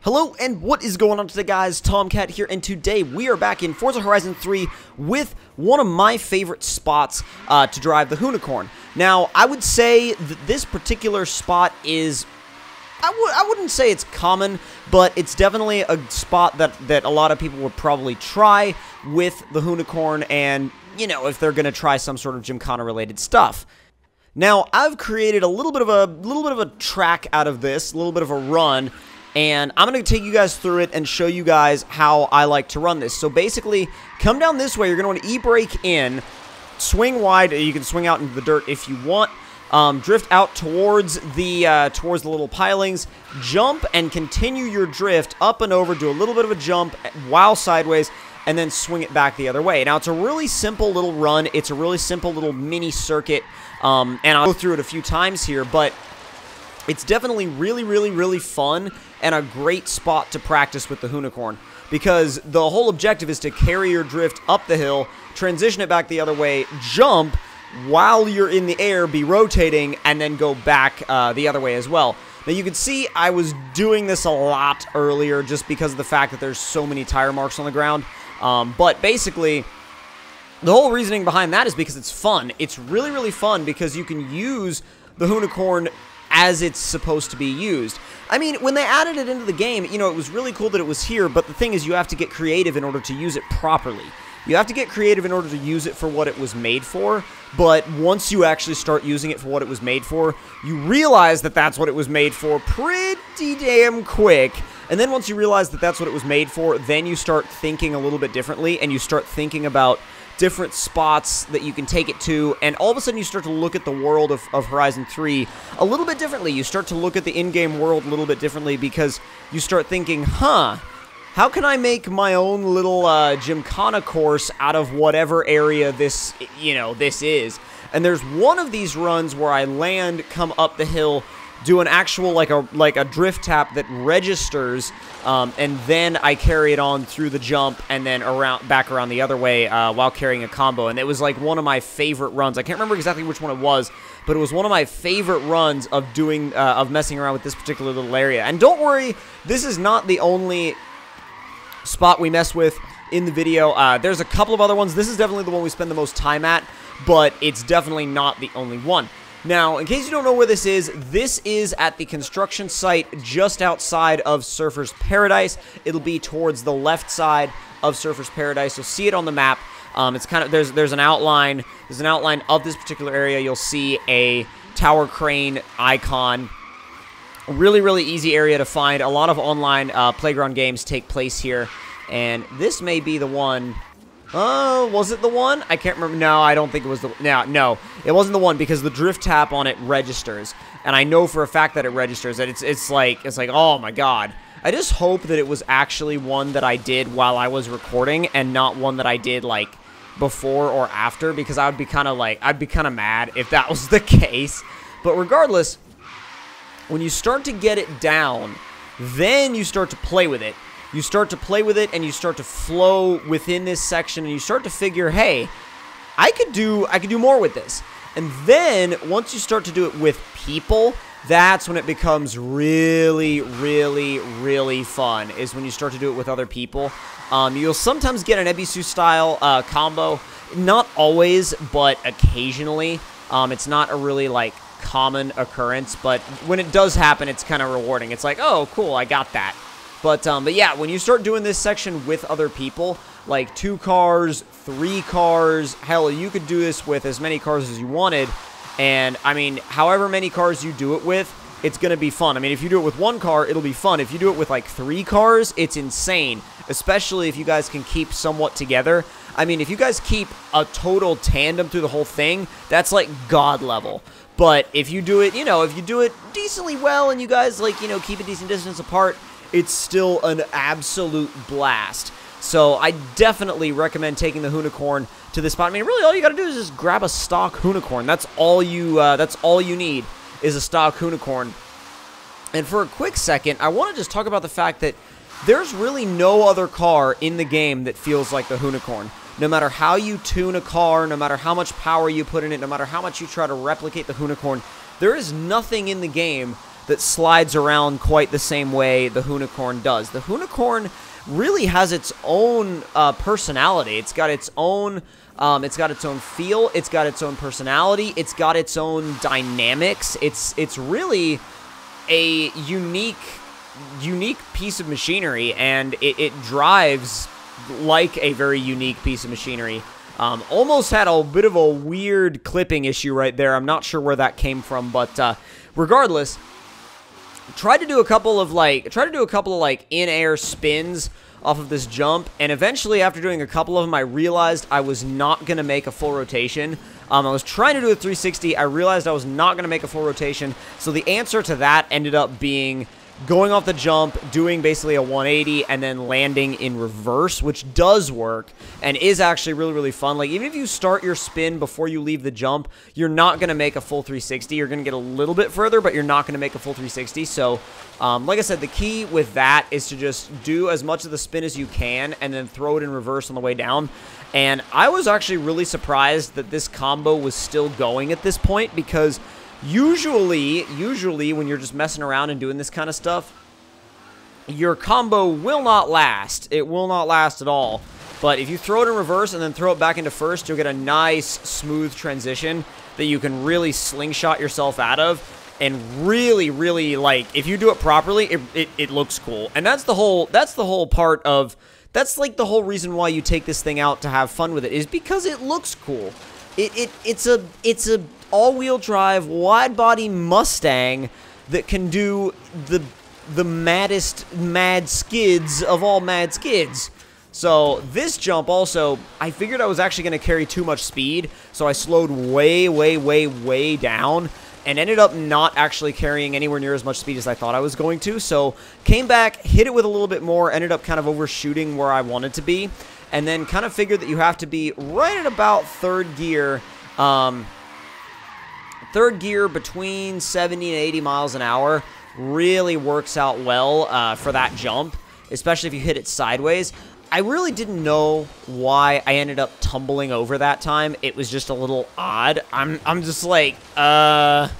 Hello, and what is going on today, guys? Tomcat here, and today we are back in Forza Horizon 3 with one of my favorite spots to drive the Unicorn. Now, I would say that this particular spot is... I wouldn't say it's common, but it's definitely a spot that a lot of people would probably try with the Unicorn, and, you know, if they're going to try some sort of Gymkhana-related stuff. Now, I've created a little bit of a track out of this, a little bit of a run, and I'm going to take you guys through it and show you guys how I like to run this. So basically, come down this way. You're going to want to e-brake in, swing wide. You can swing out into the dirt if you want. Drift out towards the little pilings. Jump and continue your drift up and over. Do a little bit of a jump while sideways, and then swing it back the other way. Now, it's a really simple little run. It's a really simple little mini circuit, and I'll go through it a few times here, but it's definitely really fun and a great spot to practice with the Unicorn, because the whole objective is to carry your drift up the hill, transition it back the other way, jump while you're in the air, be rotating, and then go back the other way as well. Now, you can see I was doing this a lot earlier just because of the fact that there's so many tire marks on the ground, but basically, the whole reasoning behind that is because it's fun. It's really fun because you can use the Unicorn as it's supposed to be used. I mean, when they added it into the game, you know, it was really cool that it was here, but the thing is, you have to get creative in order to use it properly. You have to get creative in order to use it for what it was made for, but once you actually start using it for what it was made for, you realize that that's what it was made for pretty damn quick. And then once you realize that that's what it was made for, then you start thinking a little bit differently, and you start thinking about different spots that you can take it to, and all of a sudden you start to look at the world of Horizon 3 a little bit differently. You start to look at the in-game world a little bit differently because you start thinking, how can I make my own little Gymkhana course out of whatever area this, this is? And there's one of these runs where I land, come up the hill, do an actual, like a drift tap that registers, and then I carry it on through the jump and then back around the other way while carrying a combo. And it was like one of my favorite runs. I can't remember exactly which one it was, but it was one of my favorite runs of doing, of messing around with this particular little area. And don't worry, this is not the only spot we mess with in the video. There's a couple of other ones. This is definitely the one we spend the most time at, but it's definitely not the only one. Now, in case you don't know where this is at the construction site just outside of Surfer's Paradise. It'll be towards the left side of Surfer's Paradise. You'll see it on the map. It's kind of there's an outline. There's an outline of this particular area. You'll see a tower crane icon. Really easy area to find. A lot of online playground games take place here, and this may be the one. Oh, was it the one? I can't remember. No, I don't think it was the... No, it wasn't the one because the drift tap on it registers. And I know for a fact that it registers. That it's like, oh my god. I just hope that it was actually one that I did while I was recording and not one that I did, like, before or after, because I would be kind of like... I'd be kind of mad if that was the case. But regardless, when you start to get it down, then you start to play with it. You start to play with it, and you start to flow within this section, and you start to figure, hey, I could do more with this. And then, once you start to do it with people, that's when it becomes really fun, is when you start to do it with other people. You'll sometimes get an Ebisu-style combo. Not always, but occasionally. It's not a really, like, common occurrence, but when it does happen, it's kind of rewarding. It's like, oh, cool, I got that. But yeah, when you start doing this section with other people, like 2 cars, 3 cars, hell, you could do this with as many cars as you wanted. And, I mean, however many cars you do it with, it's going to be fun. I mean, if you do it with 1 car, it'll be fun. If you do it with, like, 3 cars, it's insane. Especially if you guys can keep somewhat together. I mean, if you guys keep a total tandem through the whole thing, that's, like, God level. But if you do it, if you do it decently well and you guys, like, keep a decent distance apart, it's still an absolute blast. So I definitely recommend taking the Unicorn to this spot. I mean, really, all you gotta do is just grab a stock Unicorn. That's all you need is a stock Unicorn. And for a quick second, I want to just talk about the fact that there's really no other car in the game that feels like the Unicorn. No matter how you tune a car, no matter how much power you put in it, no matter how much you try to replicate the Unicorn, there is nothing in the game that slides around quite the same way the Hoonicorn does. The Hoonicorn really has its own personality. It's got its own feel. It's got its own personality. It's got its own dynamics. It's really a unique piece of machinery, and it drives like a very unique piece of machinery. Almost had a bit of a weird clipping issue right there. I'm not sure where that came from, but regardless, tried to do a couple of in-air spins off of this jump, and eventually, after doing a couple of them, I realized I was not going to make a full rotation. I was trying to do a 360. I realized I was not going to make a full rotation, so the answer to that ended up being going off the jump, doing basically a 180, and then landing in reverse, which does work and is actually really, really fun. Like, even if you start your spin before you leave the jump, you're not going to make a full 360. You're going to get a little bit further, but you're not going to make a full 360. So, like I said, the key with that is to just do as much of the spin as you can and then throw it in reverse on the way down. And I was actually really surprised that this combo was still going at this point, because usually when you're just messing around and doing this kind of stuff, your combo will not last. It will not last at all. But if you throw it in reverse and then throw it back into first, you'll get a nice, smooth transition that you can really slingshot yourself out of. And really, really, like, if you do it properly, it looks cool. And that's the whole part of, that's like the whole reason why you take this thing out to have fun with it, is because it looks cool. It's a all-wheel drive, wide-body Mustang that can do the maddest mad skids of all mad skids. So this jump also, I figured I was actually going to carry too much speed, so I slowed way, way, way, way down, and ended up not actually carrying anywhere near as much speed as I thought I was going to. So came back, hit it with a little bit more, ended up kind of overshooting where I wanted to be, and then kind of figured that you have to be right at about third gear. Third gear between 70 and 80 miles an hour really works out well for that jump, especially if you hit it sideways. I really didn't know why I ended up tumbling over that time. It was just a little odd. I'm just like, that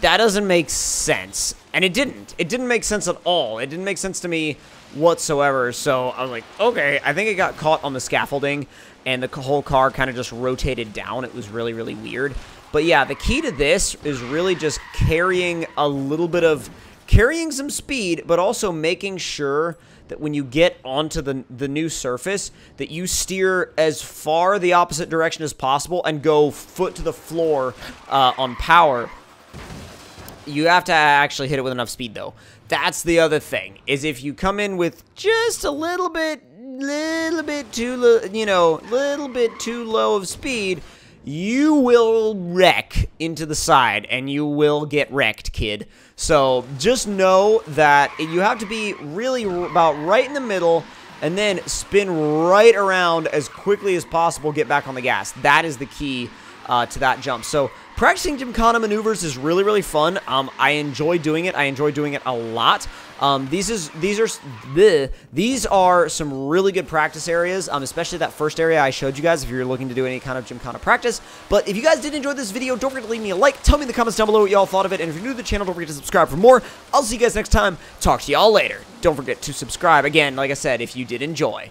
doesn't make sense. And it didn't. It didn't make sense at all. It didn't make sense to me whatsoever. So I was like, okay, I think it got caught on the scaffolding, and the whole car kind of just rotated down. It was really, really weird. But yeah, the key to this is really just carrying some speed, but also making sure that when you get onto the new surface, that you steer as far the opposite direction as possible and go foot to the floor on power. You have to actually hit it with enough speed, though. That's the other thing, is if you come in with just a little bit too low of speed, you will wreck into the side, and you will get wrecked, kid. So just know that you have to be really about right in the middle, and then spin right around as quickly as possible, get back on the gas. That is the key to that jump. So practicing Gymkhana maneuvers is really, really fun. I enjoy doing it. I enjoy doing it a lot. These are some really good practice areas, especially that first area I showed you guys if you're looking to do any kind of Gymkhana practice. But if you guys did enjoy this video, don't forget to leave me a like. Tell me in the comments down below what y'all thought of it. And if you're new to the channel, don't forget to subscribe for more. I'll see you guys next time. Talk to y'all later. Don't forget to subscribe again, like I said, if you did enjoy.